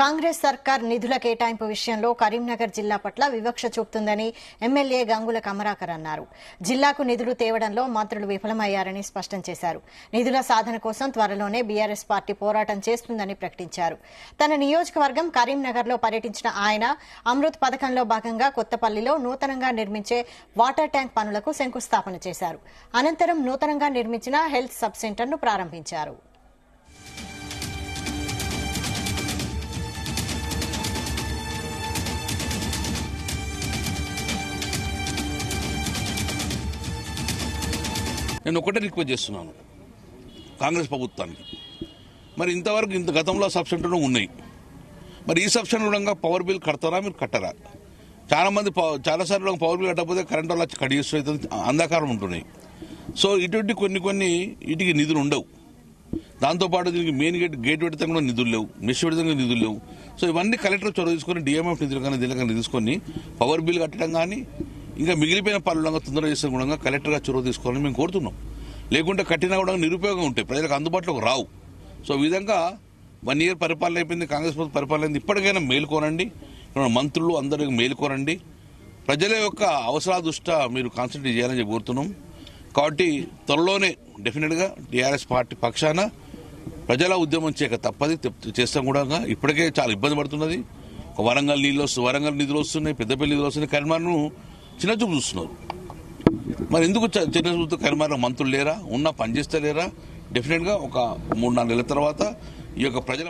కాంగ్రెస్ సర్కార్ నిధుల కేటాయింపు విషయంలో కరీంనగర్ జిల్లా పట్ల వివక్ష చూపుతుందని ఎమ్మెల్యే గంగుల కమరాకర్ అన్నారు. జిల్లాకు నిధులు తేవడంలో మంత్రులు విఫలమయ్యారని స్పష్టం చేశారు. నిధుల సాధన కోసం త్వరలోనే బీఆర్ఎస్ పార్టీ పోరాటం చేస్తుందని ప్రకటించారు. తన నియోజకవర్గం కరీంనగర్లో పర్యటించిన ఆయన అమృత్ పథకంలో భాగంగా కొత్తపల్లిలో నూతనంగా నిర్మించే వాటర్ ట్యాంక్ పనులకు శంకుస్థాపన చేశారు. అనంతరం నూతనంగా నిర్మించిన హెల్త్ సబ్ సెంటర్ను ప్రారంభించారు. నేను ఒకటే రిక్వెస్ట్ చేస్తున్నాను కాంగ్రెస్ ప్రభుత్వానికి. మరి ఇంతవరకు గతంలో సబ్ సెంటర్లు ఉన్నాయి, మరి ఈ సబ్ సెంటర్ కూడా పవర్ బిల్ కడతారా, మీరు కట్టరా? చాలాసార్లు పవర్ బిల్ కట్టకపోతే కరెంట్ వల్ల కట్ చేస్తూ అంధకారం ఉంటున్నాయి. సో ఇటువంటి కొన్ని వీటికి నిధులు ఉండవు. దాంతోపాటు దీనికి మెయిన్ గేట్ పెడితే కూడా నిధులు లేవు, మెష్ పెడితే నిధులు లేవు. సో ఇవన్నీ కలెక్టర్ చొరవ తీసుకొని డిఎంఎఫ్ నిధులు కానీ దీని కానీ తీసుకొని పవర్ బిల్ కట్టడం కానీ ఇంకా మిగిలిపోయిన పనులంగా తొందరగా చేసే కూడా కలెక్టర్గా చొరవ తీసుకోవాలని మేము కోరుతున్నాం. లేకుంటే కట్టినా కూడా నిరుపయోగం ఉంటాయి, ప్రజలకు అందుబాటులోకి రావు. సో ఈ విధంగా 1 year పరిపాలన అయిపోయింది, కాంగ్రెస్ ప్రభుత్వం పరిపాలన అయింది. ఇప్పటికైనా మేలుకోనండి, మంత్రులు అందరికీ మేలుకోనండి. ప్రజల యొక్క అవసరాల దృష్ట్యా మీరు కాన్సన్ట్రేట్ చేయాలని చెప్పి కోరుతున్నాం. కాబట్టి త్వరలోనే డెఫినెట్గా టీఆర్ఎస్ పార్టీ పక్షాన ప్రజల ఉద్యమం చేయక తప్పది, చేస్తాం కూడా. ఇప్పటికే చాలా ఇబ్బంది పడుతున్నది. వరంగల్ నిధులు వస్తున్నాయి, పెద్దపల్లి నిధులు వస్తున్నాయి. కరీంనగర్ను చిన్నచూపు చూస్తున్నారు. మరి ఎందుకు చిన్నచూపుతో కరీంనగర్ మంత్రులు లేరా, ఉన్నా పనిచేస్తే లేరా? డెఫినెట్గా ఒక 3-4 నెలల తర్వాత ఈ యొక్క ప్రజల